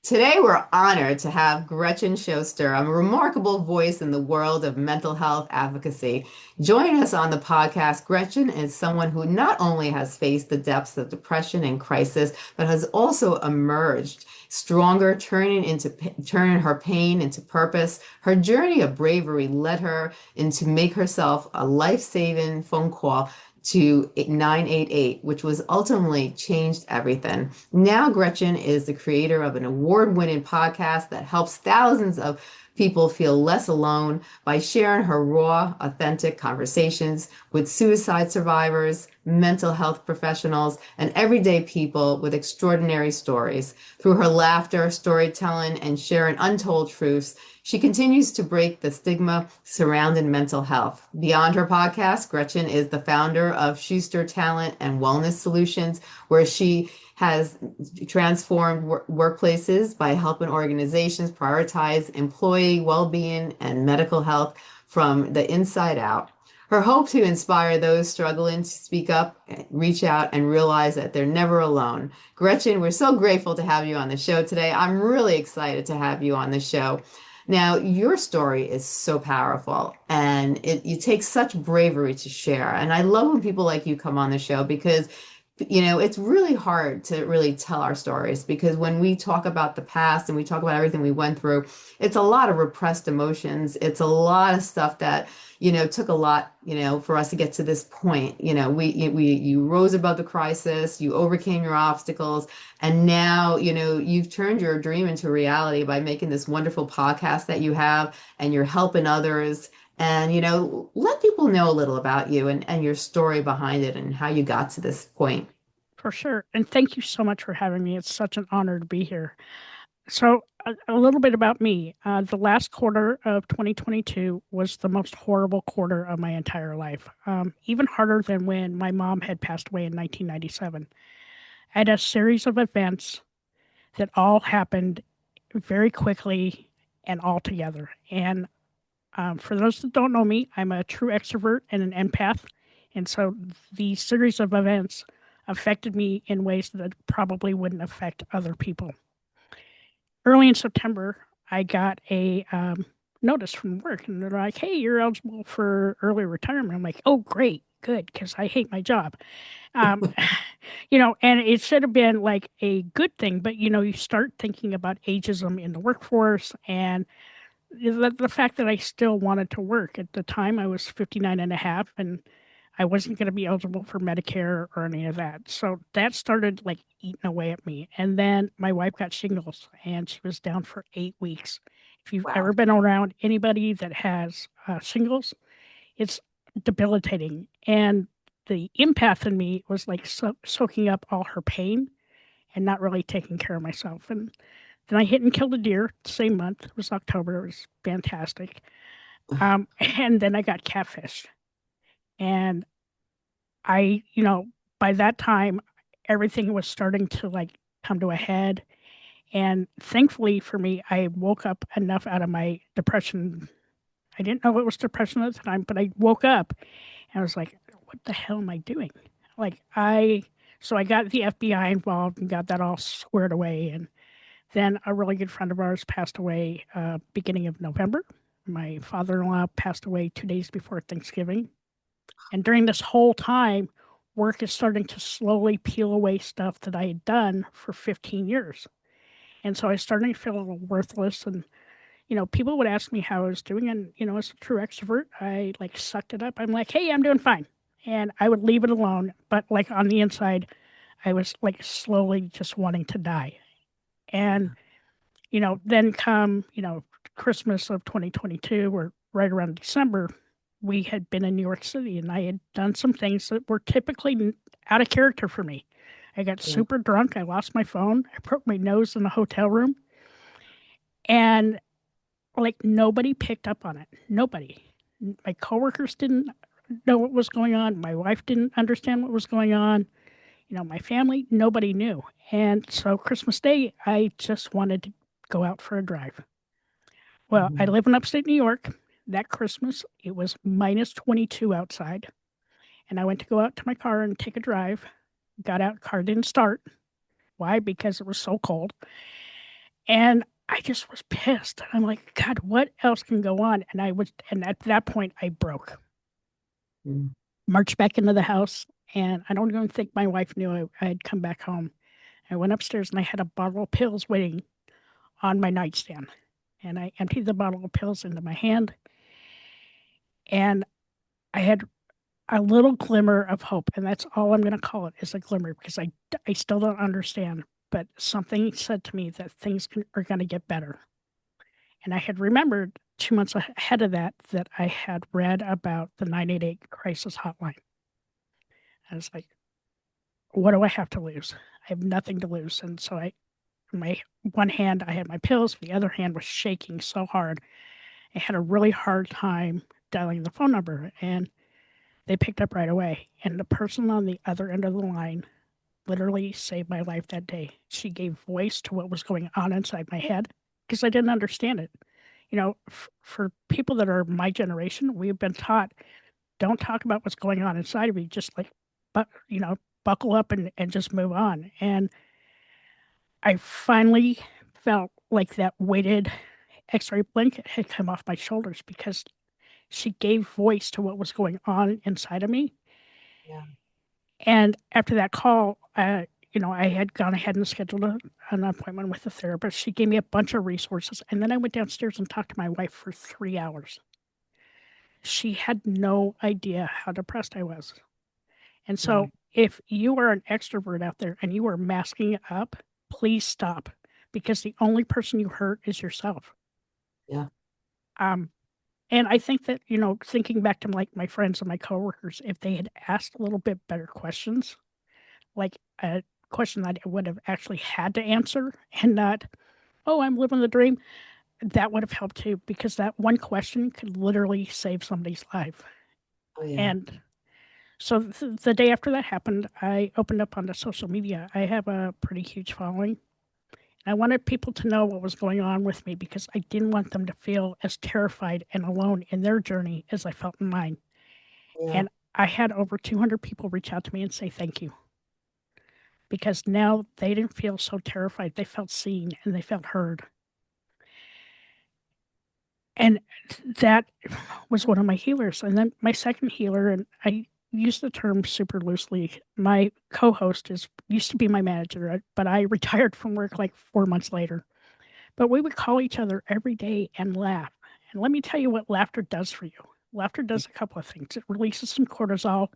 Today, we're honored to have Gretchen Schoster, a remarkable voice in the world of mental health advocacy. Joining us on the podcast, Gretchen is someone who not only has faced the depths of depression and crisis, but has also emerged stronger, turning her pain into purpose. Her journey of bravery led her into make herself a life-saving phone call to 988, which was ultimately changed everything. Now, Gretchen is the creator of an award-winning podcast that helps thousands of people feel less alone by sharing her raw, authentic conversations with suicide survivors, mental health professionals, and everyday people with extraordinary stories. Through her laughter, storytelling, and sharing untold truths, she continues to break the stigma surrounding mental health. Beyond her podcast, Gretchen is the founder of Schoser Talent and Wellness Solutions, where she has transformed workplaces by helping organizations prioritize employee well-being and medical health from the inside out. Her hope to inspire those struggling to speak up, reach out, and realize that they're never alone. Gretchen, we're so grateful to have you on the show today. I'm really excited to have you on the show. Now, your story is so powerful and you take such bravery to share. And I love when people like you come on the show because it's really hard to really tell our stories because when we talk about the past and we talk about everything we went through, it's a lot of repressed emotions. It's a lot of stuff that, took a lot, for us to get to this point. You rose above the crisis, you overcame your obstacles, and now, you've turned your dream into reality by making this wonderful podcast that you have, and you're helping others. And, let people know a little about you and your story behind it and how you got to this point. For sure. And thank you so much for having me. It's such an honor to be here. So, a little bit about me. The last quarter of 2022 was the most horrible quarter of my entire life, even harder than when my mom had passed away in 1997. I had a series of events that all happened very quickly and all together. And for those that don't know me, I'm a true extrovert and an empath. And so the series of events affected me in ways that probably wouldn't affect other people. Early in September, I got a notice from work, and they're like, "Hey, you're eligible for early retirement." I'm like, "Oh, great, good," because I hate my job. Um, and it should have been like a good thing, but you start thinking about ageism in the workforce and the fact that I still wanted to work. At the time, I was 59 and a half, and I wasn't going to be eligible for Medicare or any of that. So that started like eating away at me. And then my wife got shingles and she was down for 8 weeks. If you've Wow. ever been around anybody that has shingles, it's debilitating. And the empath in me was like soaking up all her pain and not really taking care of myself. And then I hit and killed a deer the same month. It was October. It was fantastic. And then I got catfished. And by that time, everything was starting to like come to a head. And thankfully for me, I woke up enough out of my depression. I didn't know it was depression at the time, but I woke up and I was like, what the hell am I doing? Like, so I got the FBI involved and got that all squared away. And then a really good friend of ours passed away beginning of November. My father-in-law passed away 2 days before Thanksgiving. And during this whole time, work is starting to slowly peel away stuff that I had done for 15 years. And so I started to feel a little worthless. And, people would ask me how I was doing. And, as a true extrovert, I like sucked it up. I'm like, hey, I'm doing fine. And I would leave it alone. But like on the inside, I was like slowly just wanting to die. And, then come, Christmas of 2022 or right around December, we had been in New York City and I had done some things that were typically out of character for me. I got Yeah. super drunk. I lost my phone. I broke my nose in the hotel room. And like nobody picked up on it. Nobody. My coworkers didn't know what was going on. My wife didn't understand what was going on. My family, nobody knew. And so Christmas Day, I just wanted to go out for a drive. Well, I Mhm. live in upstate New York. That Christmas, it was minus 22 outside. And I went to go out to my car and take a drive. Got out, car didn't start. Why? Because it was so cold. And I just was pissed. I'm like, God, what else can go on? And at that point, I broke. Mm. Marched back into the house, and I don't even think my wife knew I had come back home. I went upstairs and I had a bottle of pills waiting on my nightstand. And I emptied the bottle of pills into my hand, and I had a little glimmer of hope. And that's all I'm going to call it, is a glimmer, because I still don't understand. But something said to me that things are going to get better. And I had remembered 2 months ahead of that I had read about the 988 crisis hotline. I was like, what do I have to lose? I have nothing to lose. And so my one hand, I had my pills, the other hand was shaking so hard. I had a really hard time dialing the phone number, and they picked up right away. And the person on the other end of the line literally saved my life that day. She gave voice to what was going on inside my head because I didn't understand it. For people that are my generation, we've been taught, don't talk about what's going on inside of you, just like, but, buckle up and just move on. And I finally felt like that weighted x-ray blanket had come off my shoulders because she gave voice to what was going on inside of me. Yeah. And after that call, I had gone ahead and scheduled an appointment with a therapist. She gave me a bunch of resources. And then I went downstairs and talked to my wife for 3 hours. She had no idea how depressed I was. And Wow. so if you are an extrovert out there and you are masking it up, please stop, because the only person you hurt is yourself. Yeah. Um, and I think that, thinking back to like my friends and my coworkers, if they had asked a little bit better questions, like a question that I would have actually had to answer and not, oh, I'm living the dream, that would have helped too, because that one question could literally save somebody's life. Oh, yeah. And so the day after that happened, I opened up onto social media. I have a pretty huge following. I wanted people to know what was going on with me because I didn't want them to feel as terrified and alone in their journey as I felt in mine. Yeah. And I had over 200 people reach out to me and say thank you, because now they didn't feel so terrified. They felt seen and they felt heard. And that was one of my healers. And then my second healer, and I use the term super loosely, my co-host used to be my manager, but I retired from work like 4 months later. But we would call each other every day and laugh. And let me tell you what laughter does for you. Laughter does a couple of things. It releases some cortisol,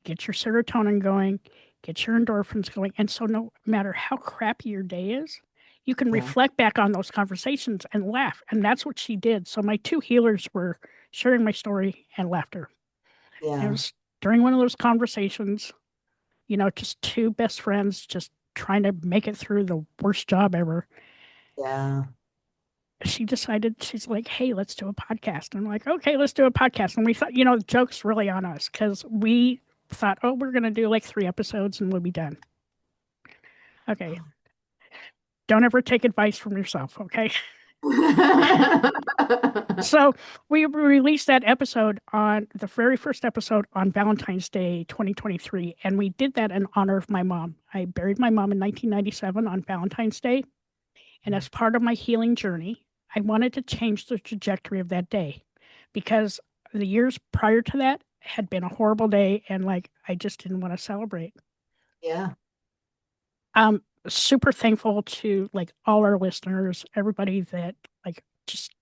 gets your serotonin going, gets your endorphins going. And so no matter how crappy your day is, you can Yeah. reflect back on those conversations and laugh. And that's what she did. So my two healers were sharing my story and laughter. And it Yeah. was during one of those conversations, just two best friends just trying to make it through the worst job ever. Yeah. She decided, she's like, hey, let's do a podcast. And I'm like, okay, let's do a podcast. And we thought, the joke's really on us because we thought, oh, we're going to do like 3 episodes and we'll be done. Okay. Don't ever take advice from yourself. Okay. So we released that episode, on the very first episode, on Valentine's Day 2023. And we did that in honor of my mom. I buried my mom in 1997 on Valentine's Day. And as part of my healing journey, I wanted to change the trajectory of that day, because the years prior to that had been a horrible day, and like I just didn't want to celebrate. Yeah. I'm super thankful to like all our listeners, everybody that like just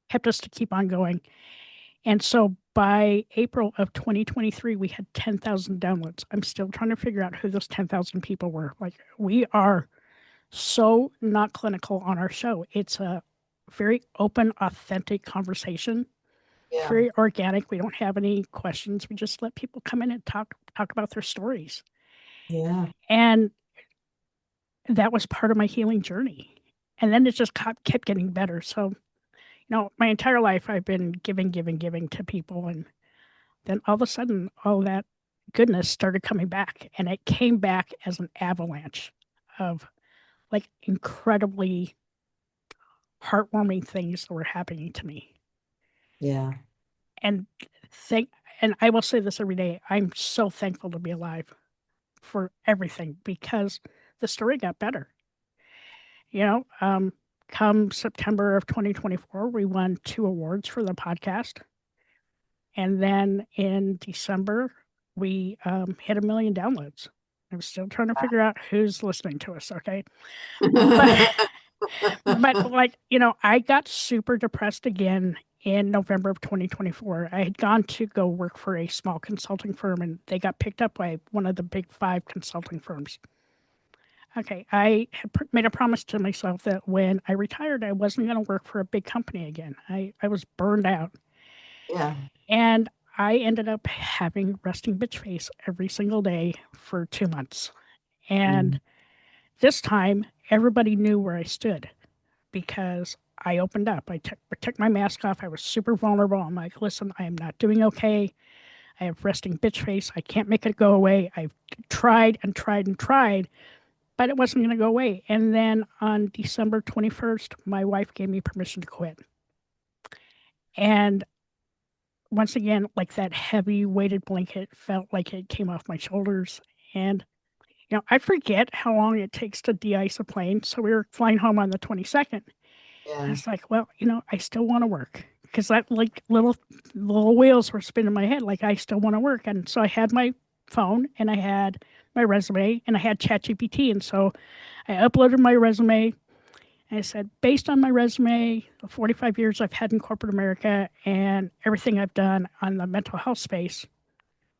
kept us to keep on going. And so by April of 2023, we had 10,000 downloads. I'm still trying to figure out who those 10,000 people were. Like, we are so not clinical on our show. It's a very open, authentic conversation, Yeah. very organic. We don't have any questions. We just let people come in and talk about their stories. Yeah. And that was part of my healing journey. And then it just kept getting better. So, my entire life I've been giving to people. And then all of a sudden, all that goodness started coming back. And it came back as an avalanche of like incredibly heartwarming things that were happening to me. Yeah. And thank and I will say this every day. I'm so thankful to be alive for everything, because the story got better. You know, um, come September of 2024, we won 2 awards for the podcast. And then in December, we hit 1 million downloads. I'm still trying to figure out who's listening to us. Okay. But, but like, I got super depressed again in November of 2024. I had gone to go work for a small consulting firm and they got picked up by one of the big 5 consulting firms. Okay. I had made a promise to myself that when I retired, I wasn't going to work for a big company again. I was burned out. Yeah. And I ended up having resting bitch face every single day for 2 months. Mm. And this time, everybody knew where I stood because I opened up. I took my mask off. I was super vulnerable. I'm like, listen, I am not doing okay. I have resting bitch face. I can't make it go away. I've tried and tried and tried, but it wasn't going to go away. And then on December 21st, my wife gave me permission to quit. And once again, like that heavy weighted blanket felt like it came off my shoulders. And, I forget how long it takes to de-ice a plane. So we were flying home on the 22nd. I Yeah. was like, well, I still want to work because that like little wheels were spinning in my head. Like I still want to work. And so I had my phone and I had my resume and I had ChatGPT. And so I uploaded my resume. And I said, based on my resume, the 45 years I've had in corporate America and everything I've done on the mental health space,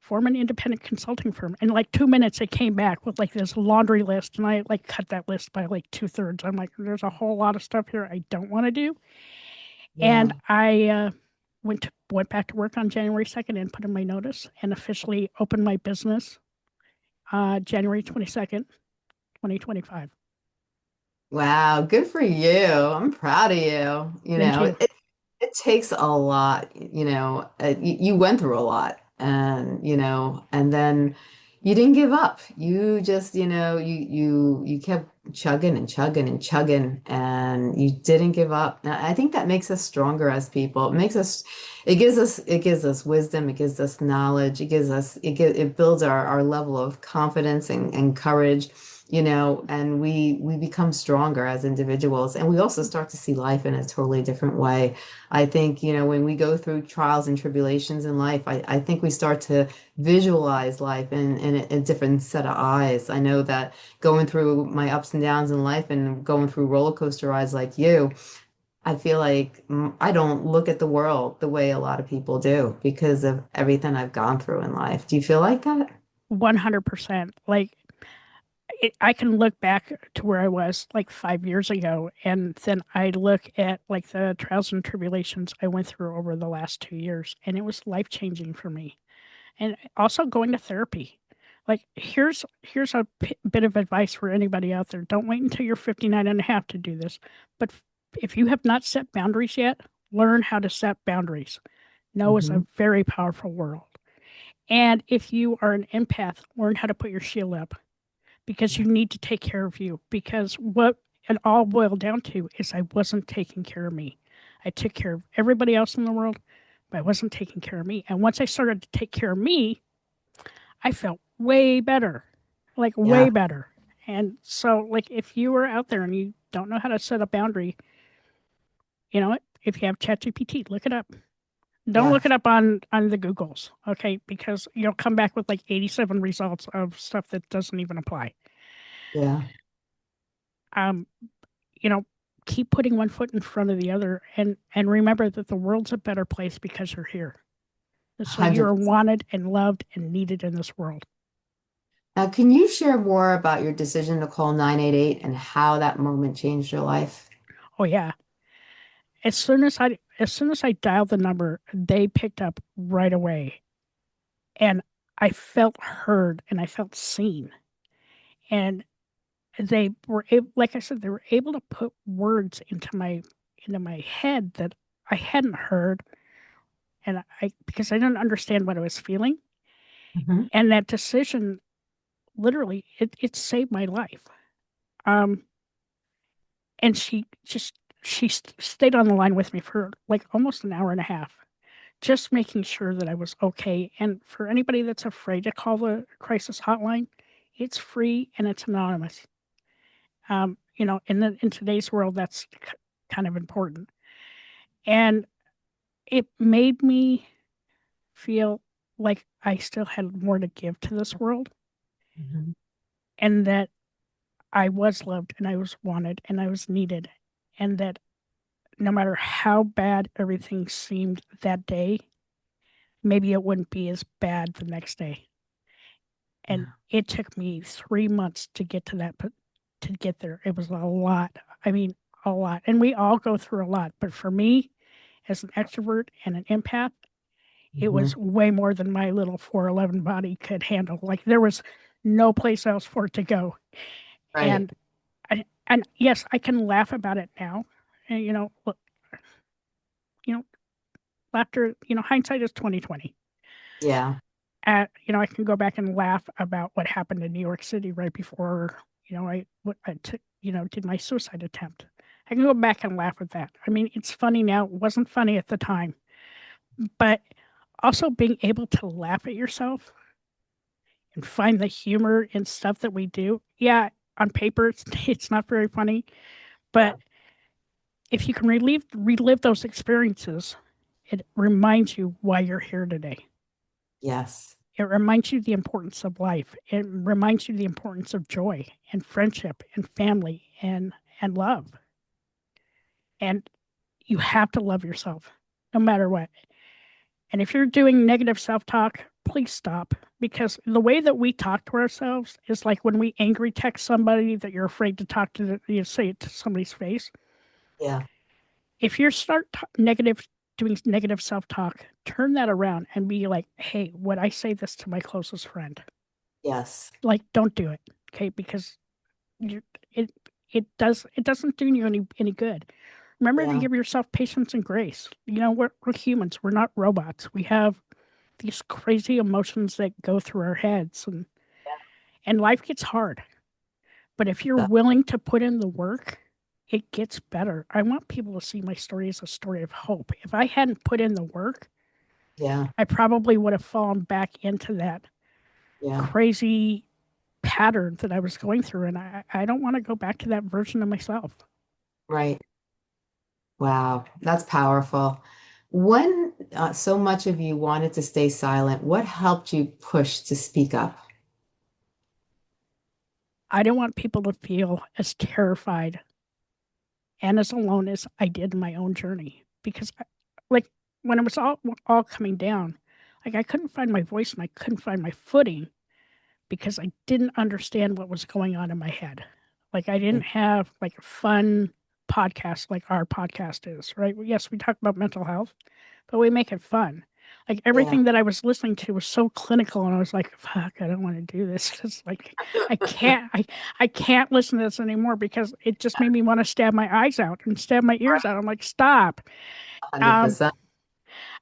form an independent consulting firm. In like 2 minutes, it came back with like this laundry list. And I like cut that list by like 2/3. I'm like, there's a whole lot of stuff here I don't want to do. And Yeah. I went back to work on January 2nd and put in my notice and officially opened my business January 22nd, 2025. Wow, good for you. I'm proud of you. Thank you. It takes a lot, you went through a lot and then you didn't give up. You just, you kept chugging and chugging and chugging and you didn't give up. And I think that makes us stronger as people. It gives us wisdom, it gives us knowledge, it builds our level of confidence and courage, and we become stronger as individuals and we also start to see life in a totally different way. I think, when we go through trials and tribulations in life, I think we start to visualize life in a different set of eyes. I know that going through my ups and downs in life and going through roller coaster rides like you, I feel like I don't look at the world the way a lot of people do because of everything I've gone through in life. Do you feel like that? 100%. Like I can look back to where I was like 5 years ago, and then I look at like the trials and tribulations I went through over the last 2 years, and it was life changing for me. And also going to therapy. Like here's a bit of advice for anybody out there. Don't wait until you're 59 and a half to do this. But if you have not set boundaries yet, learn how to set boundaries. No is Hmm. a very powerful world. And if you are an empath, learn how to put your shield up because you need to take care of you. Because what it all boiled down to is I wasn't taking care of me. I took care of everybody else in the world, but I wasn't taking care of me. And once I started to take care of me, I felt way better, like way Yeah, better. And so, like, if you are out there and you don't know how to set a boundary, you know what? If you have ChatGPT, look it up. Don't yeah, look it up on the Googles, okay? Because you'll come back with like 87 results of stuff that doesn't even apply. yeah. Um, you know, keep putting one foot in front of the other, and remember that the world's a better place because you're here. So you are 100%. wanted and loved and needed in this world. Now, can you share more about your decision to call 988 and how that moment changed your life? Oh yeah. As soon as I dialed the number, they picked up right away, and I felt heard and I felt seen. And they were able, like I said, they were able to put words into my head that I hadn't heard, and I because I didn't understand what I was feeling. Hmm. And that decision, literally, it saved my life. Um, and she stayed on the line with me for like almost an hour and a half, just making sure that I was okay. And for anybody that's afraid to call the crisis hotline, it's free and it's anonymous. In today's world, that's kind of important. And it made me feel like I still had more to give to this world, Mhm. and that I was loved and I was wanted and I was needed, and that no matter how bad everything seemed that day, maybe it wouldn't be as bad the next day. And Yeah. it took me 3 months to get to to get there. It was a lot. I mean, a lot. And we all go through a lot. But for me, as an extrovert and an empath, it Mhm. was way more than my little 411 body could handle. Like there was no place else for it to go. Right. And and yes, I can laugh about it now. And look, you know, laughter, hindsight is 2020. Yeah. I can go back and laugh about what happened in New York City right before, I took, did my suicide attempt. I can go back and laugh at that. I mean, it's funny now. It wasn't funny at the time, but also being able to laugh at yourself and find the humor in stuff that we do. Yeah, on paper, it's not very funny, Yeah. but if you can relive those experiences, it reminds you why you're here today. Yes. It reminds you the importance of life. It reminds you the importance of joy and friendship and family and love. And you have to love yourself no matter what. And if you're doing negative self-talk, please stop, because the way that we talk to ourselves is like when we angry text somebody that you're afraid to talk to, you say it to somebody's face. Yeah. If you start doing negative self-talk, turn that around and be like, hey, would I say this to my closest friend? Yes. Like, don't do it, okay? Because you it it doesn't do you any good. Remember to Yeah. give yourself patience and grace. We're humans. We're not robots. We have these crazy emotions that go through our heads, and life gets hard. But if you're That, willing to put in the work, it gets better. I want people to see my story as a story of hope. If I hadn't put in the work, yeah. I probably would have fallen back into that Yeah. crazy pattern that I was going through. And I don't want to go back to that version of myself. Right. Wow. That's powerful. When so much of you wanted to stay silent, what helped you push to speak up? I don't want people to feel as terrified and as alone as I did in my own journey. Because, like, when it was all coming down, like, I couldn't find my voice and I couldn't find my footing because I didn't understand what was going on in my head. Like, I didn't have like a fun podcast like our podcast is, right? Yes, we talk about mental health, but we make it fun. Like Yeah. everything that I was listening to was so clinical, and I was like, "Fuck, I don't want to do this." It's like I can't listen to this anymore because it just made me want to stab my eyes out and stab my ears out. I'm like, "Stop!" Um, 100%.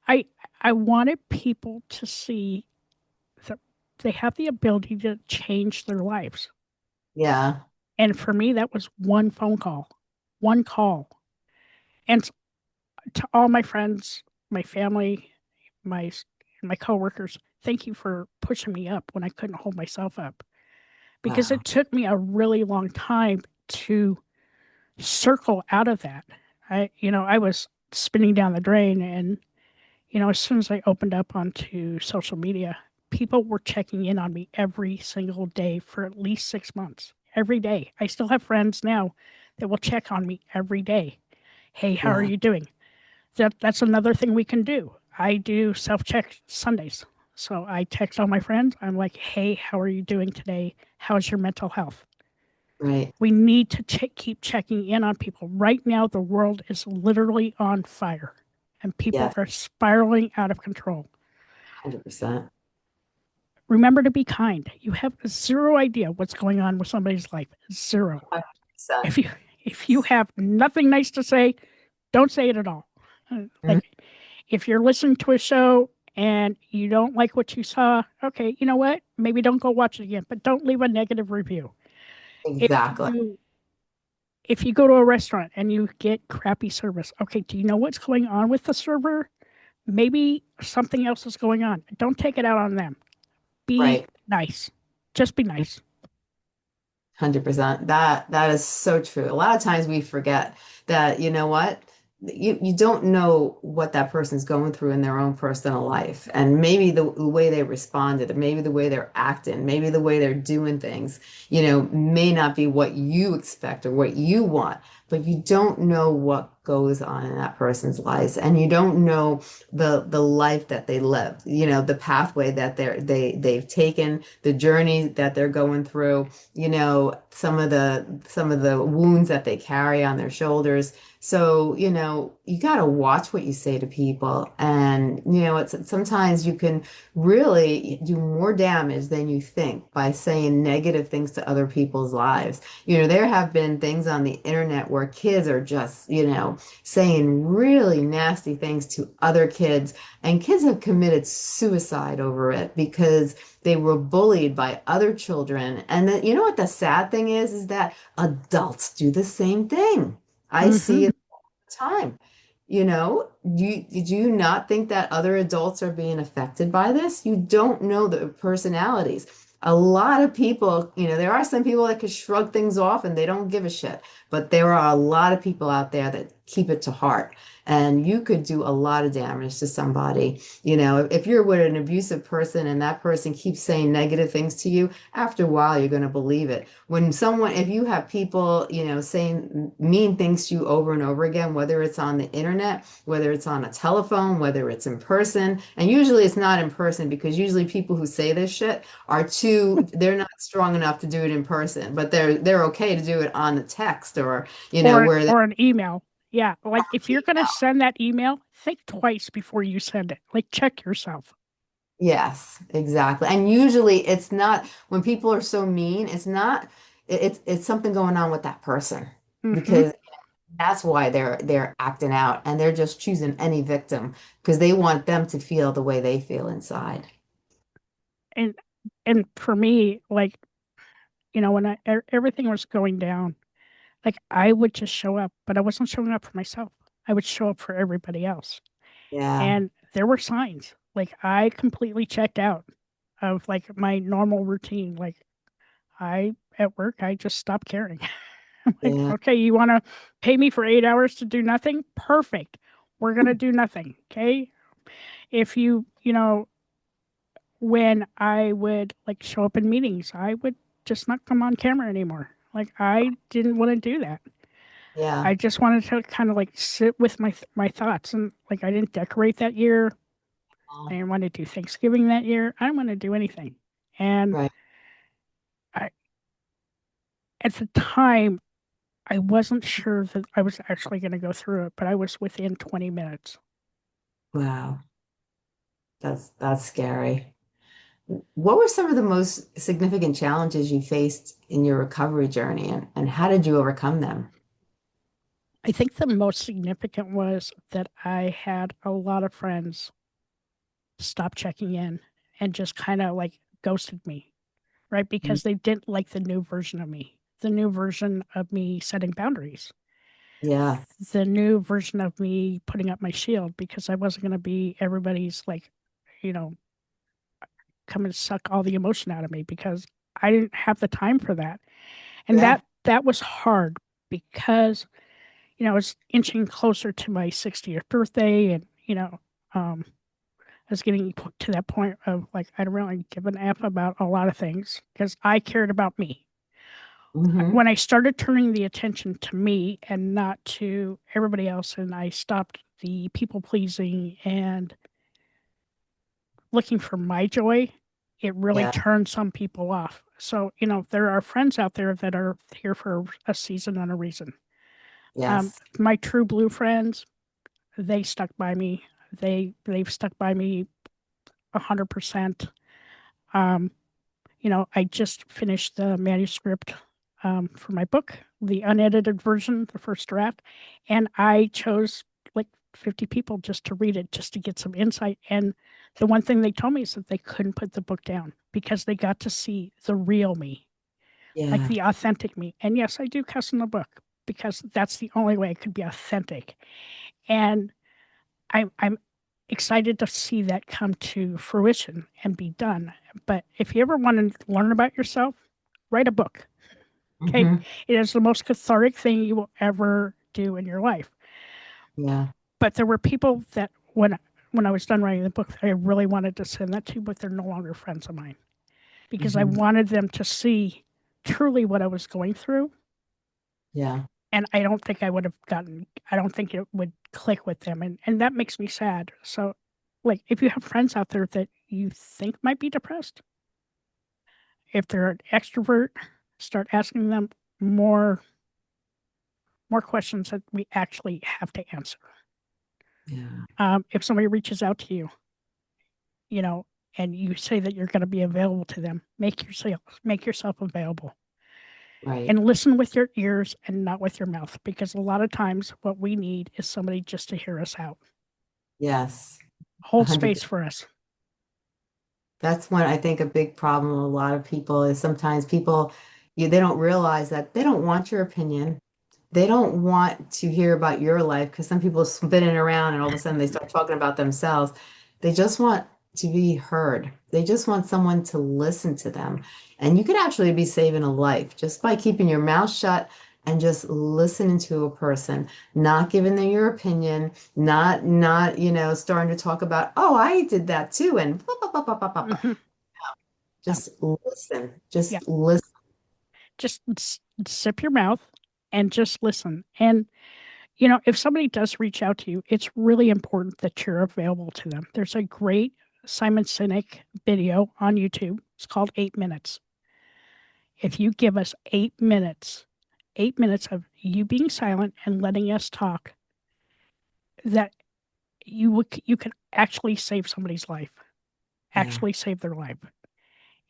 I I wanted people to see that they have the ability to change their lives. Yeah. And for me, that was one phone call, one call. And to all my friends, my family, my my coworkers, thank you for pushing me up when I couldn't hold myself up. Because Wow. it took me a really long time to circle out of that. I was spinning down the drain, and as soon as I opened up onto social media, people were checking in on me every single day for at least 6 months. Every day. I still have friends now that will check on me every day. Hey, how are Yeah. you doing? That's another thing we can do. I do self-check Sundays. So I text all my friends. I'm like, hey, how are you doing today? How's your mental health? Right. We need to keep checking in on people. Right now, the world is literally on fire and people Yes. are spiraling out of control. 100%. Remember to be kind. You have zero idea what's going on with somebody's life. Zero. 100%. If you if you have nothing nice to say, don't say it at all. Mhm. Like if you're listening to a show and you don't like what you saw, okay, you know what? Maybe don't go watch it again, but don't leave a negative review. If Exactly. you if you go to a restaurant and you get crappy service, okay, do you know what's going on with the server? Maybe something else is going on. Don't take it out on them. Be Right. nice. Just be nice. 100%. That is so true. A lot of times we forget that, you know what? You don't know what that person's going through in their own personal life. And maybe the way they responded, maybe the way they're acting, maybe the way they're doing things, may not be what you expect or what you want, but you don't know what goes on in that person's lives. And you don't know the life that they lived, the pathway that they've taken, the journey that they're going through, some of the wounds that they carry on their shoulders. So, you got to watch what you say to people. And, sometimes you can really do more damage than you think by saying negative things to other people's lives. There have been things on the internet where kids are just, saying really nasty things to other kids, and kids have committed suicide over it because they were bullied by other children. And then, you know what the sad thing is that adults do the same thing. I see Hmm. it all the time. Do you not think that other adults are being affected by this? You don't know the personalities. A lot of people, there are some people that could shrug things off and they don't give a shit, but there are a lot of people out there that keep it to heart. And you could do a lot of damage to somebody. If you're with an abusive person and that person keeps saying negative things to you, after a while, you're going to believe it. If you have people, saying mean things to you over and over again, whether it's on the internet, whether it's on a telephone, whether it's in person, and usually it's not in person because usually people who say this shit they're not strong enough to do it in person, but they're okay to do it on the text or, where they, Or an email. Yeah, like if you're going to send that email, think twice before you send it. Like check yourself. yes, exactly. And usually it's not when people are so mean, it's something going on with that person Hmm. because that's why they're acting out and they're just choosing any victim because they want them to feel the way they feel inside. And and for me, like when everything was going down, like I would just show up, but I wasn't showing up for myself. I would show up for everybody else. Yeah, And there were signs. Like I completely checked out of like my normal routine. Like I at work, I just stopped caring. I'm like, yeah, okay, you want to pay me for 8 hours to do nothing? Perfect. We're gonna do nothing. Okay. If when I would like show up in meetings, I would just not come on camera anymore. Like I didn't want to do that. yeah. I just wanted to kind of like sit with my thoughts, and like I didn't decorate that year. I didn't want to do Thanksgiving that year. I didn't want to do anything. And Right. I, at the time, I wasn't sure that I was actually going to go through it, but I was within 20 minutes. Wow. That's scary. What were some of the most significant challenges you faced in your recovery journey and how did you overcome them? I think the most significant was that I had a lot of friends stop checking in and just kind of like ghosted me, right? Mm. Because they didn't like the new version of me, the new version of me setting boundaries, Yeah, the new version of me putting up my shield because I wasn't going to be everybody's like, you know, come and suck all the emotion out of me because I didn't have the time for that. And yeah, that was hard because, I was inching closer to my 60th birthday and, um, I was getting to that point of like, I don't really give an F about a lot of things because I cared about me. hmm, When I started turning the attention to me and not to everybody else, and I stopped the people pleasing and looking for my joy, it really yeah, turned some people off. So, there are friends out there that are here for a season and a reason. yes, My true blue friends, they stuck by me. They've stuck by me 100%. Um, I just finished the manuscript for my book, the unedited version, the first draft, and I chose like 50 people just to read it, just to get some insight. And the one thing they told me is that they couldn't put the book down because they got to see the real me, like yeah, the authentic me. And yes, I do cuss in the book because that's the only way it could be authentic. And I'm excited to see that come to fruition and be done. But if you ever want to learn about yourself, write a book. Okay. Hmm. It is the most cathartic thing you will ever do in your life. Yeah. But there were people that when I was done writing the book, I really wanted to send that to, but they're no longer friends of mine because I Hmm. wanted them to see truly what I was going through. Yeah. And I don't think I don't think it would click with them. And that makes me sad. So, like, if you have friends out there that you think might be depressed, if they're an extrovert, start asking them more more questions that we actually have to answer. Yeah. If somebody reaches out to you, you know, and you say that you're going to be available to them, make yourself available Right. and listen with your ears and not with your mouth, because a lot of times what we need is somebody just to hear us out, Yes. hold 100. space for us. That's one, I think, a big problem with a lot of people is sometimes people, they don't realize that they don't want your opinion. They don't want to hear about your life because some people spin it around and all of a sudden they start talking about themselves. They just want to be heard. They just want someone to listen to them. And you could actually be saving a life just by keeping your mouth shut and just listening to a person, not giving them your opinion, not starting to talk about, oh, I did that too, and blah, blah, blah, blah, blah, blah, blah. Mhm. Yeah, Just listen. yeah. Just listen. Just zip your mouth and just listen. And if somebody does reach out to you, it's really important that you're available to them. There's a great Simon Sinek video on YouTube. It's called 8 Minutes. If you give us 8 minutes, 8 minutes of you being silent and letting us talk, that you can actually save somebody's life, Yeah. actually save their life.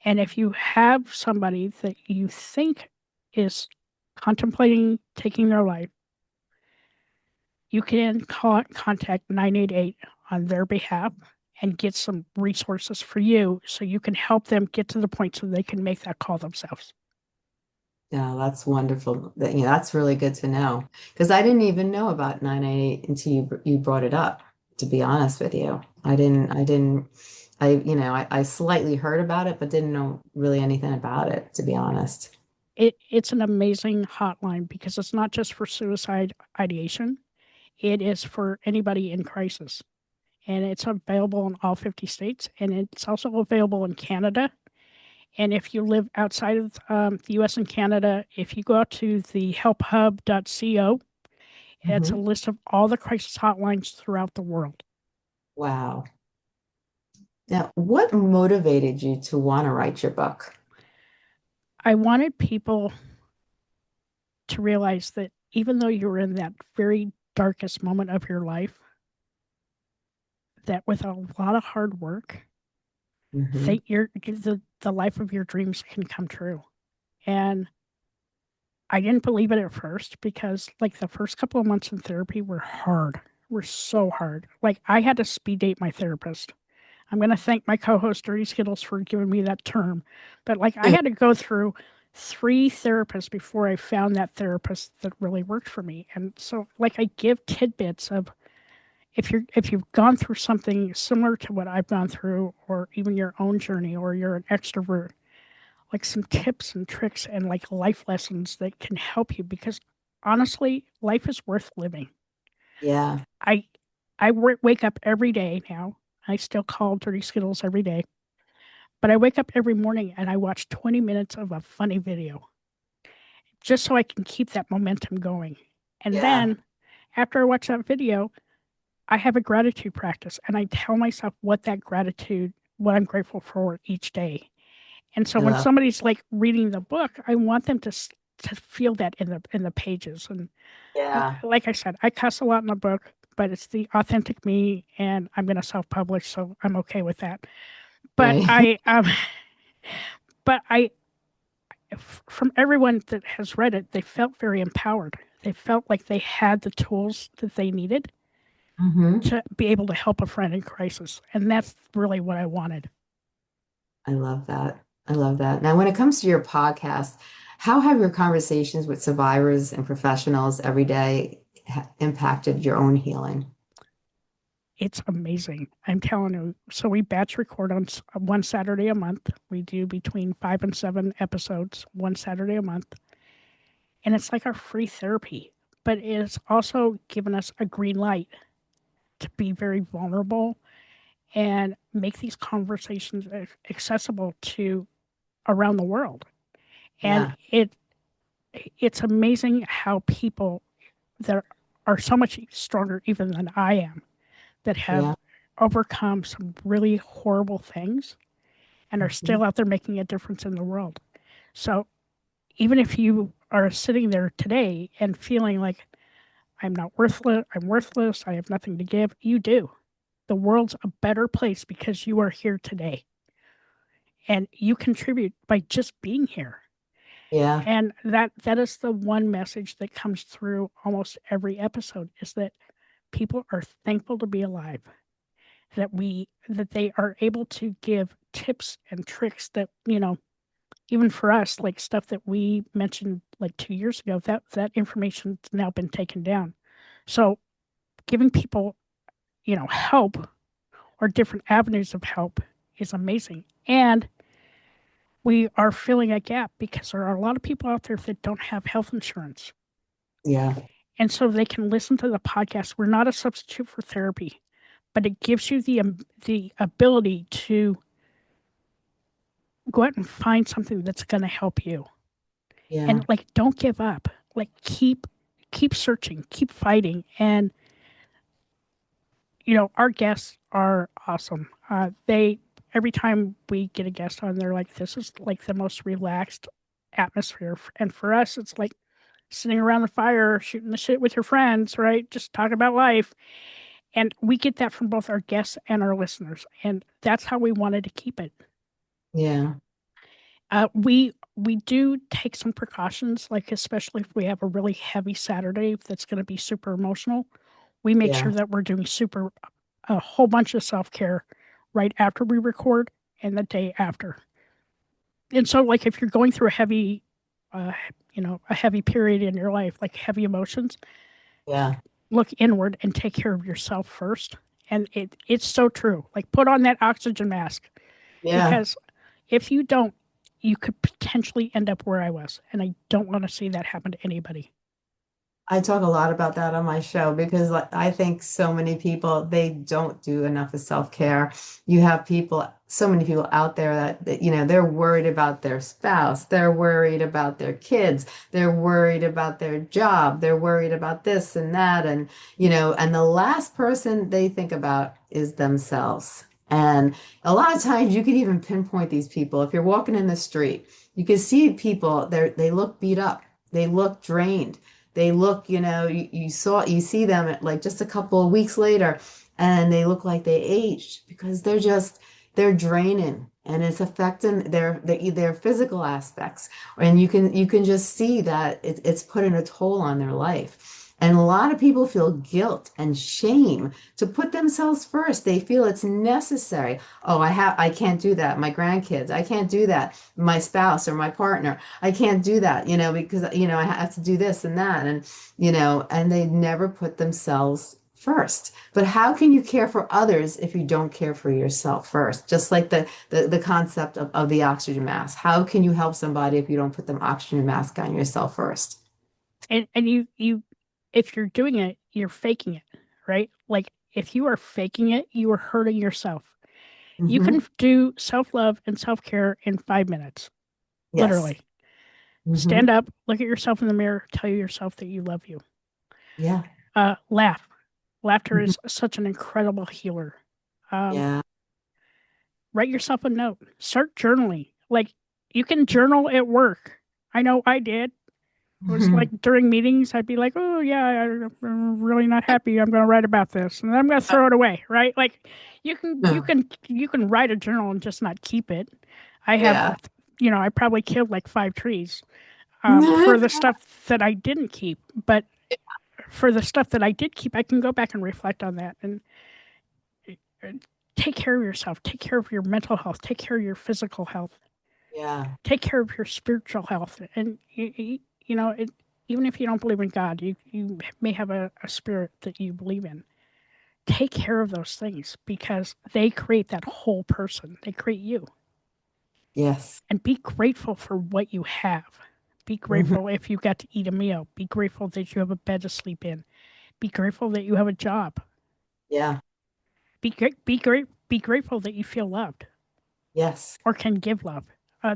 And if you have somebody that you think is contemplating taking their life, you can contact 988 on their behalf and get some resources for you so you can help them get to the point so they can make that call themselves. Yeah, that's wonderful. That's really good to know because I didn't even know about 988 until you brought it up, to be honest with you. I slightly heard about it, but didn't know really anything about it, to be honest. It's an amazing hotline because it's not just for suicide ideation, it is for anybody in crisis. And it's available in all 50 states, and it's also available in Canada. And if you live outside of the US and Canada, if you go out to the helphub.co, it's a Hmm. list of all the crisis hotlines throughout the world. Wow. Now, what motivated you to want to write your book? I wanted people to realize that even though you're in that very darkest moment of your life, that with a lot of hard work, Hmm. think the life of your dreams can come true. And I didn't believe it at first because like the first couple of months in therapy were so hard. Like I had to speed date my therapist. I'm going to thank my co-host Dirty Skittles for giving me that term. But like I had to go through 3 therapists before I found that therapist that really worked for me. And so like I give tidbits of if you've gone through something similar to what I've gone through or even your own journey or you're an extrovert, like some tips and tricks and like life lessons that can help you because honestly, life is worth living. Yeah. I wake up every day now. I still call Dirty Skittles every day, but I wake up every morning and I watch 20 minutes of a funny video just so I can keep that momentum going. And Yeah. then after I watch that video, I have a gratitude practice and I tell myself what I'm grateful for each day. And so I when love. somebody's like reading the book, I want them to feel that in the pages. And Yeah. like I said, I cuss a lot in the book, but it's the authentic me, and I'm going to self-publish, so I'm okay with that. But Right. but from everyone that has read it, they felt very empowered. They felt like they had the tools that they needed Hmm. to be able to help a friend in crisis, and that's really what I wanted. I love that. I love that. Now, when it comes to your podcast, how have your conversations with survivors and professionals every day impacted your own healing? It's amazing. I'm telling you. So we batch record on one Saturday a month. We do between 5 and 7 episodes one Saturday a month. And it's like our free therapy, but it's also given us a green light to be very vulnerable and make these conversations accessible to around the world. And Yeah. it's amazing how people that are so much stronger even than I am that have Yeah. overcome some really horrible things and are Mhm. still out there making a difference in the world. So even if you are sitting there today and feeling like I'm worthless, I have nothing to give, you do. The world's a better place because you are here today and you contribute by just being here. Yeah. And that is the one message that comes through almost every episode is that people are thankful to be alive, that they are able to give tips and tricks that, even for us, like stuff that we mentioned like 2 years ago, that information's now been taken down. So giving people, help or different avenues of help is amazing. And we are filling a gap because there are a lot of people out there that don't have health insurance. Yeah. And so they can listen to the podcast. We're not a substitute for therapy, but it gives you the ability to go out and find something that's going to help you. Yeah. And like, don't give up. Like, keep searching, keep fighting. And our guests are awesome. They every time we get a guest on, they're like, "This is like the most relaxed atmosphere." And for us, it's like sitting around the fire, shooting the shit with your friends, right? Just talking about life. And we get that from both our guests and our listeners, and that's how we wanted to keep it. Yeah. We do take some precautions, like especially if we have a really heavy Saturday that's going to be super emotional. We make sure Yeah. that we're doing a whole bunch of self care right after we record and the day after. And so, like if you're going through uh, a heavy period in your life, like heavy emotions, Yeah. look inward and take care of yourself first. And it's so true. Like put on that oxygen mask Yeah. because if you don't, you could potentially end up where I was. And I don't want to see that happen to anybody. I talk a lot about that on my show because like, I think so many people they don't do enough of self-care. You have people, so many people out there that they're worried about their spouse, they're worried about their kids, they're worried about their job, they're worried about this and that and the last person they think about is themselves. And a lot of times you can even pinpoint these people. If you're walking in the street, you can see people, they look beat up, they look drained, they look, you see them at like just a couple of weeks later and they look like they aged because they're draining and it's affecting their physical aspects. And you can just see that it's putting a toll on their life. And a lot of people feel guilt and shame to put themselves first. They feel it's necessary. Oh, I can't do that. My grandkids, I can't do that. My spouse or my partner. I can't do that, because, I have to do this and that. And they never put themselves first. But how can you care for others if you don't care for yourself first? Just like the concept of the oxygen mask. How can you help somebody if you don't put them oxygen mask on yourself first? And you if you're doing it, you're faking it, right? Like if you are faking it, you are hurting yourself. You Hmm. can do self-love and self-care in 5 minutes, Yes. literally. Hmm. Stand up, look at yourself in the mirror, tell yourself that you love you. Yeah. Laugh. Laughter Mhm. is such an incredible healer. Um, Yeah. Write yourself a note. Start journaling. Like you can journal at work. I know I did. It was like Mhm. during meetings, I'd be like, "Oh yeah, I'm really not happy. I'm going to write about this, and then I'm going to throw it away." Right? Like you can write a journal and just not keep it. I have, Yeah. I probably killed like 5 trees for the stuff that I didn't keep. But for the stuff that I did keep, I can go back and reflect on that and take care of yourself. Take care of your mental health. Take care of your physical health. Yeah. Take care of your spiritual health. And even if you don't believe in God, you may have a spirit that you believe in. Take care of those things because they create that whole person. They create you. Yes. And be grateful for what you have Be Mhm. grateful if you got to eat a meal. Be grateful that you have a bed to sleep in. Be grateful that you have a job. Yeah. Be grateful that you feel loved Yes. or can give love.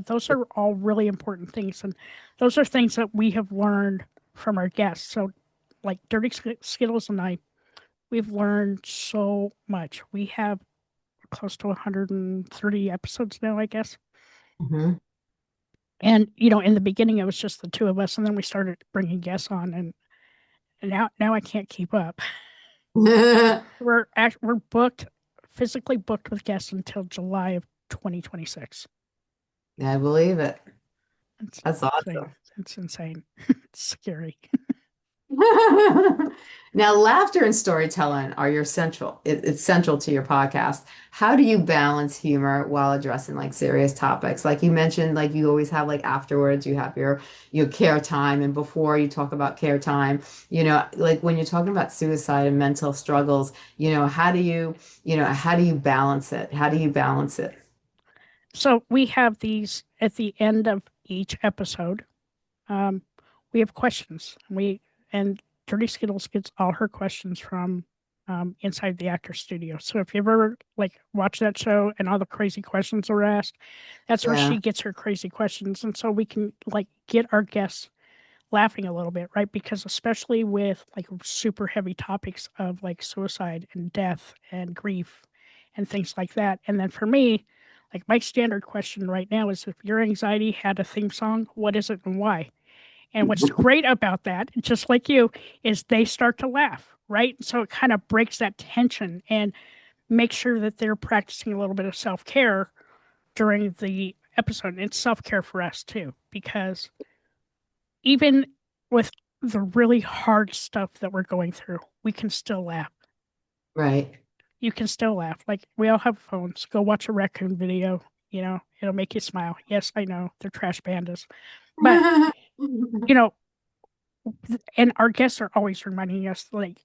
Those are all really important things, and those are things that we have learned from our guests. So, like Skittles and I, we've learned so much. We have close to 130 episodes now, I guess. Hmm. And in the beginning, it was just the two of us, and then we started bringing guests on, and now I can't keep up. We're booked, physically booked with guests until July of 2026. I believe it. It's That's insane. awesome. It's insane. It's scary. Now, laughter and storytelling are your central. It's central to your podcast. How do you balance humor while addressing like serious topics? Like you mentioned, like you always have like afterwards, you have your care time, and before you talk about care time, like when you're talking about suicide and mental struggles, how do you balance it? How do you balance it? So we have these at the end of each episode. Um, we have questions. And Dirty Skittles gets all her questions from inside the actor studio. So if you ever like watch that show and all the crazy questions are asked, that's where Yeah, she gets her crazy questions. And so we can like get our guests laughing a little bit, right? Because especially with like super heavy topics of like suicide and death and grief and things like that. And then for me, like my standard question right now is if your anxiety had a theme song, what is it and why? And what's great about that, just like you, is they start to laugh, right? So it kind of breaks that tension and makes sure that they're practicing a little bit of self care during the episode. And it's self care for us too, because even with the really hard stuff that we're going through, we can still laugh. right. You can still laugh. Like we all have phones. Go watch a raccoon video. It'll make you smile. Yes, I know they're trash pandas, but you know, and our guests are always reminding us like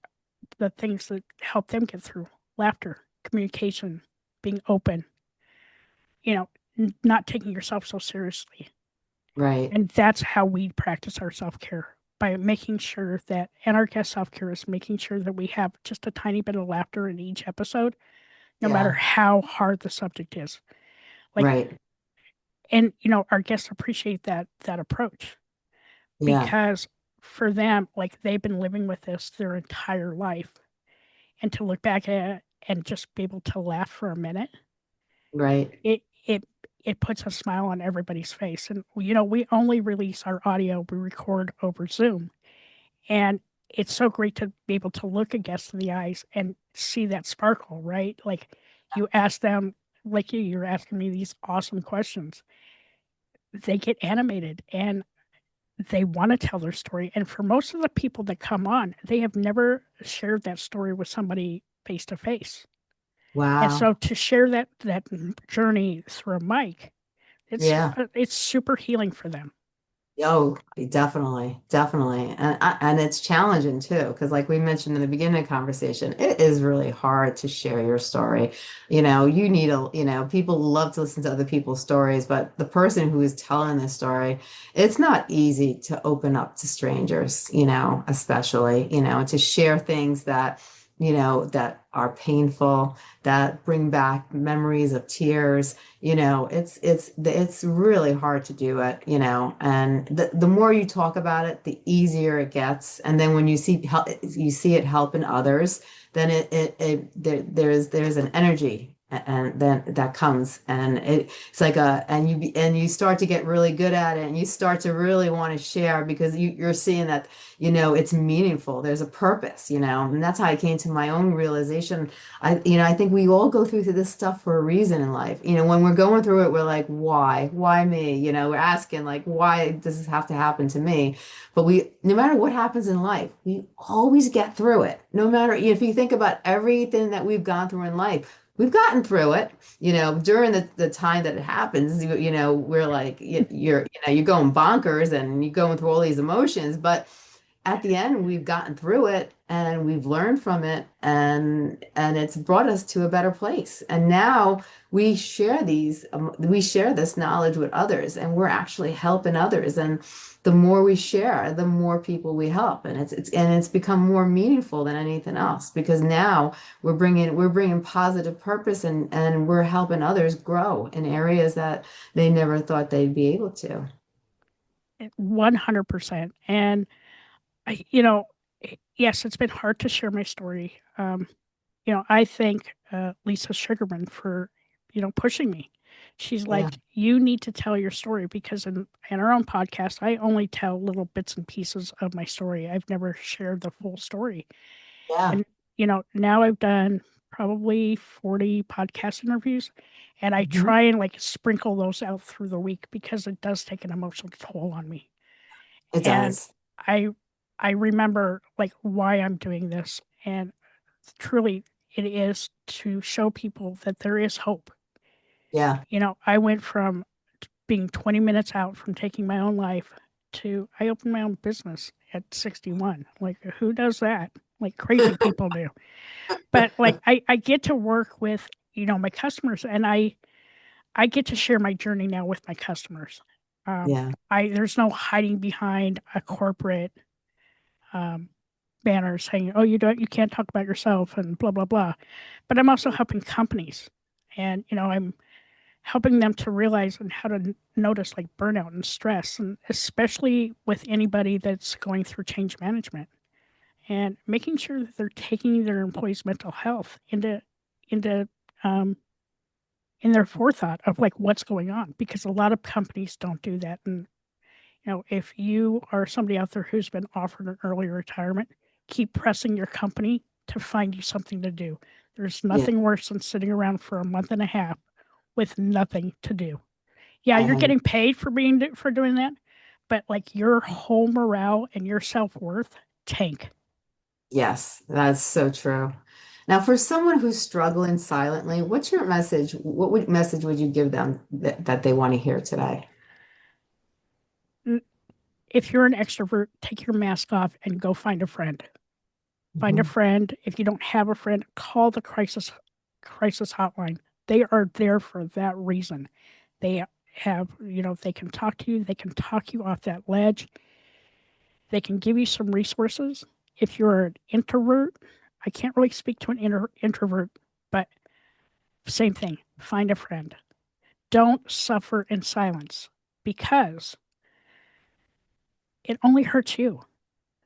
the things that help them get through laughter, communication, being open, you know, not taking yourself so seriously. Right. And that's how we practice our self care by making sure that, and our guest self care is making sure that we have just a tiny bit of laughter in each episode, no matter Yeah. how hard the subject is. Like, Right. and our guests appreciate that approach Yeah. because for them, like they've been living with this their entire life, and to look back at it and just be able to laugh for a minute, Right. it it it puts a smile on everybody's face. And we only release our audio, we record over Zoom. And it's so great to be able to look a guest in the eyes and see that sparkle, right? Like you ask them, like you're asking me these awesome questions. They get animated and they want to tell their story. And for most of the people that come on, they have never shared that story with somebody face to face. And Wow. so to share that journey through a mic, Yeah. it's super healing for them. Oh, definitely, definitely. And it's challenging too, because like we mentioned in the beginning of the conversation, it is really hard to share your story. People love to listen to other people's stories, but the person who is telling the story, it's not easy to open up to strangers, especially, to share things that are painful, that bring back memories of tears. It's really hard to do it, and the more you talk about it, the easier it gets. And then when you see it helping others, then there's an energy and then that comes, and it's like and you start to get really good at it, and you start to really want to share because you're seeing that it's meaningful, there's a purpose, and that's how I came to my own realization. I think we all go through this stuff for a reason in life. When we're going through it, we're like, why me? We're asking like, why does this have to happen to me? But no matter what happens in life, we always get through it. No matter if you think about everything that we've gone through in life, we've gotten through it. During the time that it happens, we're like, you're going bonkers and you're going through all these emotions, but at the end, we've gotten through it and we've learned from it, and it's brought us to a better place. And now we share this knowledge with others, and we're actually helping others. And the more we share, the more people we help, and it's become more meaningful than anything else because now we're bringing positive purpose, and we're helping others grow in areas that they never thought they'd be able to. 100%. And I, yes, it's been hard to share my story. I thank Lisa Sugarman for, pushing me. She's Yeah, like, you need to tell your story because in our own podcast, I only tell little bits and pieces of my story. I've never shared the full story. yeah. And, now I've done probably 40 podcast interviews and I Mhm. try and like sprinkle those out through the week because it does take an emotional toll on me. It And does. I I remember like why I'm doing this. And truly it is to show people that there is hope. Yeah. I went from being 20 minutes out from taking my own life to I opened my own business at 61. Like who does that? Like crazy people do. But like I get to work with, my customers and I get to share my journey now with my customers. Yeah. I there's no hiding behind a corporate um, banner saying, "Oh, you can't talk about yourself," and blah blah blah. But I'm also helping companies, and I'm helping them to realize and how to notice like burnout and stress, and especially with anybody that's going through change management, and making sure that they're taking their employees' mental health into um, in their forethought of like what's going on, because a lot of companies don't do that. And if you are somebody out there who's been offered an early retirement, keep pressing your company to find you something to do. There's Yeah. nothing worse than sitting around for a month and a half with nothing to do. Yeah, I you're have, getting paid for doing that, but like your whole morale and your self-worth tank. yes, that's so true. Now, for someone who's struggling silently, what's your message? Message would you give them that they want to hear today? If you're an extrovert, take your mask off and go find a friend. Find a Mhm. friend. If you don't have a friend, call the crisis hotline. They are there for that reason. They they can talk to you. They can talk you off that ledge. They can give you some resources. If you're an introvert, I can't really speak to an introvert, but same thing. Find a friend. Don't suffer in silence because it only hurts you.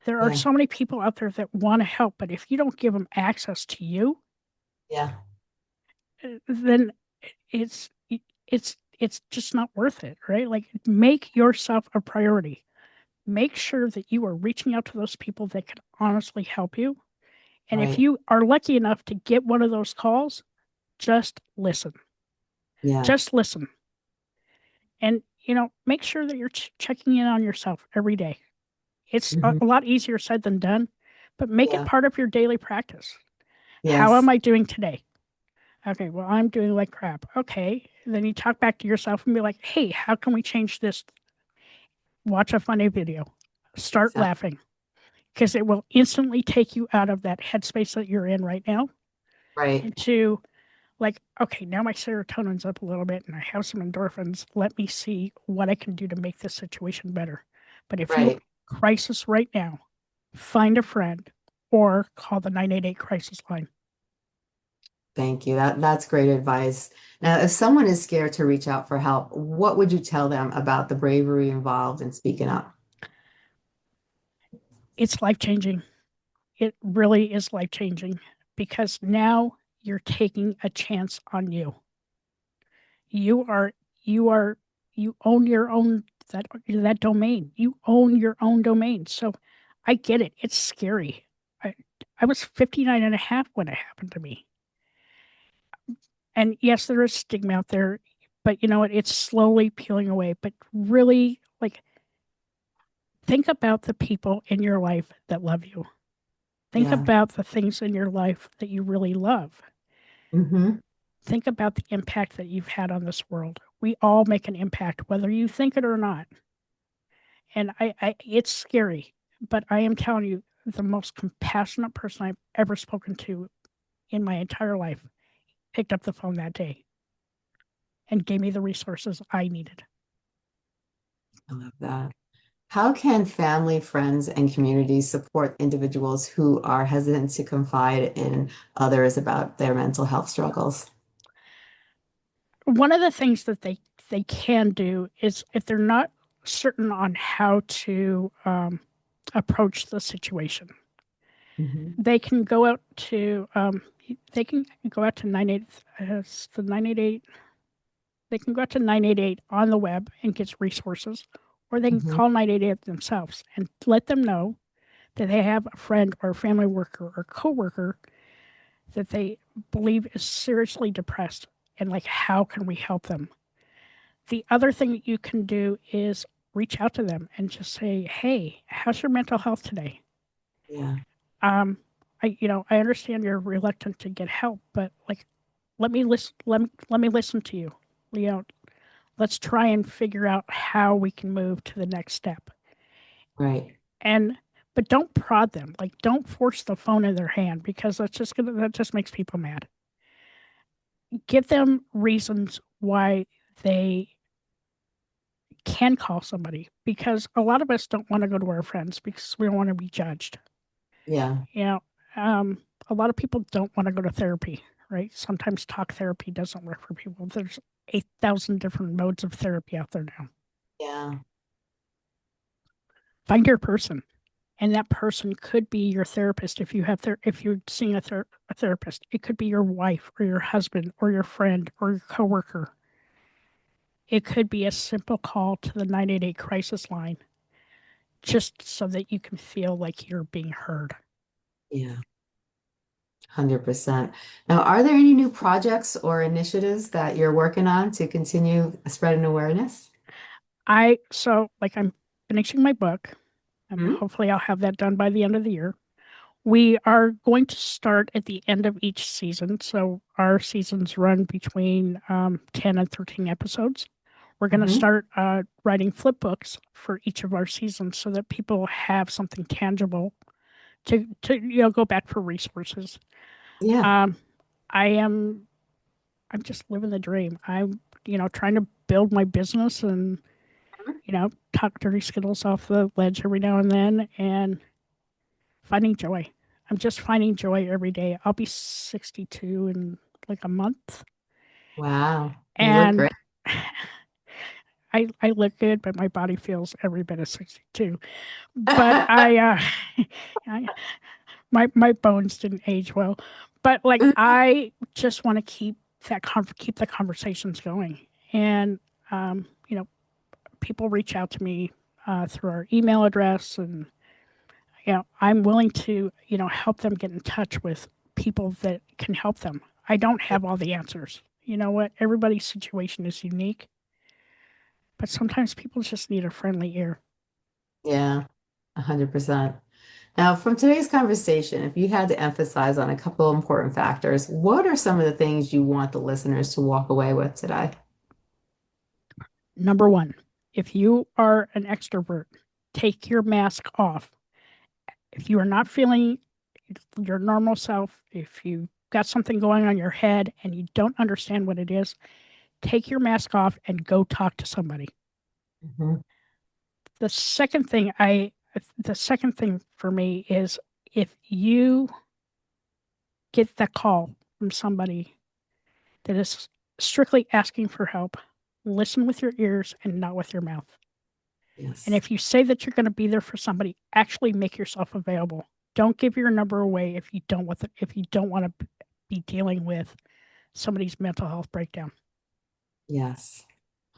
There are Yeah. so many people out there that want to help, but if you don't give them access to you, Yeah. then it's it's just not worth it, right? Like make yourself a priority. Make sure that you are reaching out to those people that can honestly help you. And if Right. you are lucky enough to get one of those calls, just listen. Yeah. Just listen. And make sure that you're checking in on yourself every day. It's a Hmm. lot easier said than done, but make it Yeah. part of your daily practice. How am Yes. I doing today? Okay, well, I'm doing like crap. Okay. And then you talk back to yourself and be like, hey, how can we change this? Watch a funny video. Start Exactly. laughing because it will instantly take you out of that headspace that you're in right now Right. into like, okay, now my serotonin's up a little bit and I have some endorphins. Let me see what I can do to make this situation better. But if you're Right. in crisis right now, find a friend or call the 988 crisis line. Thank you. That's great advice. Now, if someone is scared to reach out for help, what would you tell them about the bravery involved in speaking up? It's life changing. It really is life changing because now you're taking a chance on you. You are, you are, you own your own that domain. You own your own domain. So I get it. It's scary. I, I was 59 and a half when it happened to me. And yes, there is stigma out there, but you know what? It's slowly peeling away. But really, like, think about the people in your life that love you. Think Yeah. about the things in your life that you really love. Hmm. Think about the impact that you've had on this world. We all make an impact, whether you think it or not. And it's scary. But I am telling you, the most compassionate person I've ever spoken to in my entire life picked up the phone that day and gave me the resources I needed. I love that. How can family, friends, and communities support individuals who are hesitant to confide in others about their mental health struggles? One of the things that they can do is if they're not certain on how to approach the situation, Hmm. they can go out to 98 the 988. They can go out to 988 on the web and get resources, or they can Hmm. call 988 themselves and let them know that they have a friend or a family worker or coworker that they believe is seriously depressed, and like how can we help them. The other thing that you can do is reach out to them and just say, hey, how's your mental health today? Yeah, um I understand you're reluctant to get help, but like let me listen to you. you know let's try and figure out how we can move to the next step. right. And but don't prod them. Like, don't force the phone in their hand, because that just makes people mad. Give them reasons why they can call somebody, because a lot of us don't want to go to our friends because we don't want to be judged. Yeah, You know, um, a lot of people don't want to go to therapy, right? Sometimes talk therapy doesn't work for people. There's 8,000 different modes of therapy out there now. yeah, Find your person, and that person could be your therapist. If you're seeing a therapist, it could be your wife or your husband or your friend or your coworker. It could be a simple call to the 988 crisis line, just so that you can feel like you're being heard. yeah, 100%. Now, are there any new projects or initiatives that you're working on to continue spreading awareness? I'm finishing my book. Hmm. Hopefully I'll have that done by the end of the year. We are going to start at the end of each season. So our seasons run between 10 and 13 episodes. We're going to Hmm. start writing flip books for each of our seasons so that people have something tangible to go back for resources. Yeah. Um, I am I'm just living the dream. I'm trying to build my business and talk dirty skittles off the ledge every now and then, and finding joy. I'm just finding joy every day. I'll be 62 in like a month. Wow. You look And great. I look good, but my body feels every bit of 62. But I my bones didn't age well. But like, I just want to keep the conversations going. And um, you know, people reach out to me through our email address, and I'm willing to, help them get in touch with people that can help them. I don't have all the answers. You know what? Everybody's situation is unique, but sometimes people just need a friendly ear. Yeah, 100%. Now, from today's conversation, if you had to emphasize on a couple of important factors, what are some of the things you want the listeners to walk away with today? Number one, if you are an extrovert, take your mask off. If you are not feeling your normal self, if you got something going on in your head and you don't understand what it is, take your mask off and go talk to somebody. Mhm. The second thing I the second thing for me is, if you get that call from somebody that is strictly asking for help, listen with your ears and not with your mouth. And Yes. if you say that you're going to be there for somebody, actually make yourself available. Don't give your number away if you don't want to be dealing with somebody's mental health breakdown. Yes.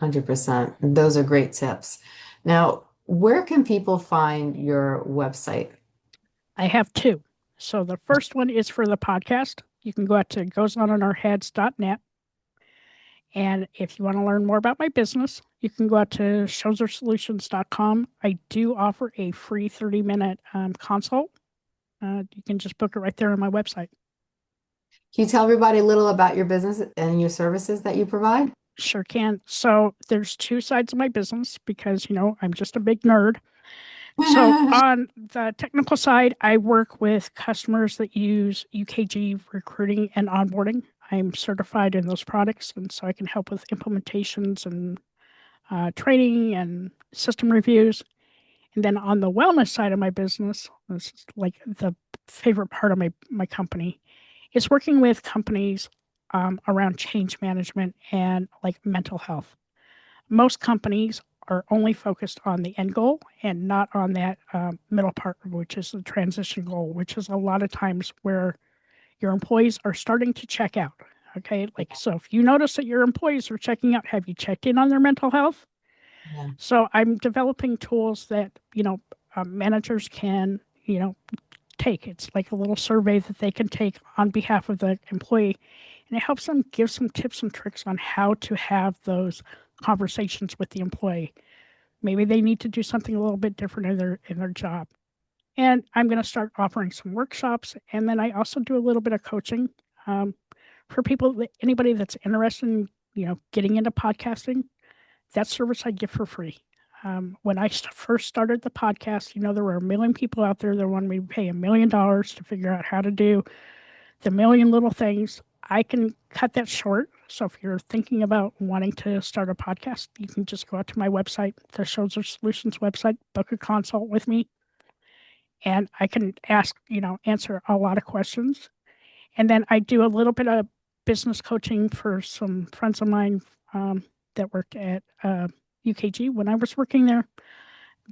100%. Those are great tips. Now, where can people find your website? I have two. So the first one is for the podcast. You can go out to goesoninourheads.net. And if you want to learn more about my business, you can go out to schosersolutions.com. I do offer a free 30-minute consult. You can just book it right there on my website. Can you tell everybody a little about your business and your services that you provide? Sure can. So there's two sides of my business because, I'm just a big nerd. So on the technical side, I work with customers that use UKG recruiting and onboarding. I'm certified in those products, and so I can help with implementations and training and system reviews. And then on the wellness side of my business, this is like the favorite part of my company, is working with companies around change management and like mental health. Most companies are only focused on the end goal and not on that middle part, which is the transition goal, which is a lot of times where your employees are starting to check out. Okay. Like, so if you notice that your employees are checking out, have you checked in on their mental health? Yeah. So I'm developing tools that, managers can, take. It's like a little survey that they can take on behalf of the employee, and it helps them give some tips and tricks on how to have those conversations with the employee. Maybe they need to do something a little bit different in their job. And I'm going to start offering some workshops, and then I also do a little bit of coaching um, for people, anybody that's interested in getting into podcasting. That service I give for free. When I first started the podcast, there were a million people out there that wanted me to pay $1 million to figure out how to do the million little things. I can cut that short. So if you're thinking about wanting to start a podcast, you can just go out to my website, the Schoser Solutions website, book a consult with me, and I can answer a lot of questions. And then I do a little bit of business coaching for some friends of mine that worked at UKG when I was working there.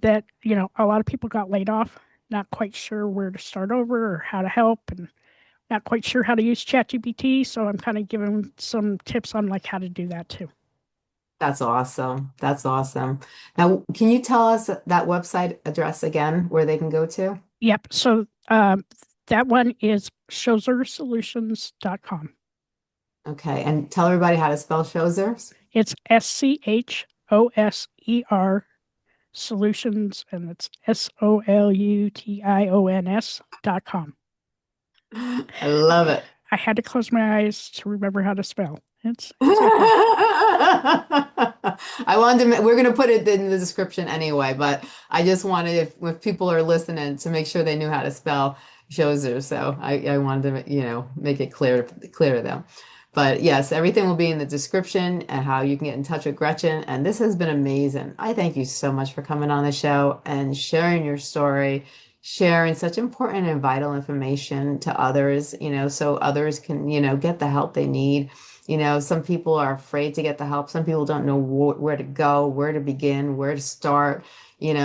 That, a lot of people got laid off, not quite sure where to start over or how to help, and not quite sure how to use ChatGPT. So I'm kind of giving some tips on like how to do that too. That's awesome. That's awesome. Now, can you tell us that website address again where they can go to? Yep. So that one is schosersolutions.com. Okay, and tell everybody how to spell Schozers. It's SCHOSER Solutions, and it's SOLUTIONS.com. I love it. I had to close my eyes to remember how to spell. It's okay. I wanted to, we're going to put it in the description anyway, but I just wanted, if people are listening, to make sure they knew how to spell Joser. So I wanted to, make it clear to them. But yes, everything will be in the description and how you can get in touch with Gretchen. And this has been amazing. I thank you so much for coming on the show and sharing your story, sharing such important and vital information to others, so others can, get the help they need. Some people are afraid to get the help. Some people don't know where to go, where to begin, where to start.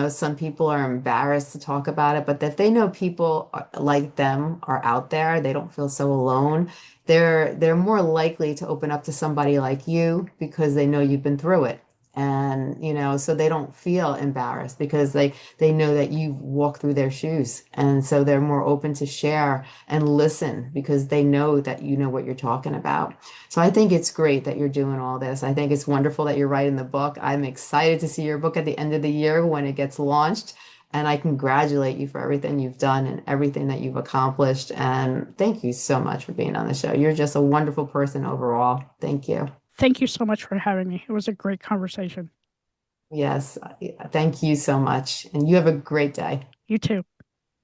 Some people are embarrassed to talk about it, but if they know people like them are out there, they don't feel so alone. They're more likely to open up to somebody like you because they know you've been through it. And, so they don't feel embarrassed because they know that you've walked through their shoes. And so they're more open to share and listen because they know that you know what you're talking about. So I think it's great that you're doing all this. I think it's wonderful that you're writing the book. I'm excited to see your book at the end of the year when it gets launched. And I congratulate you for everything you've done and everything that you've accomplished. And thank you so much for being on the show. You're just a wonderful person overall. Thank you. Thank you so much for having me. It was a great conversation. Yes, thank you so much. And you have a great day. You too.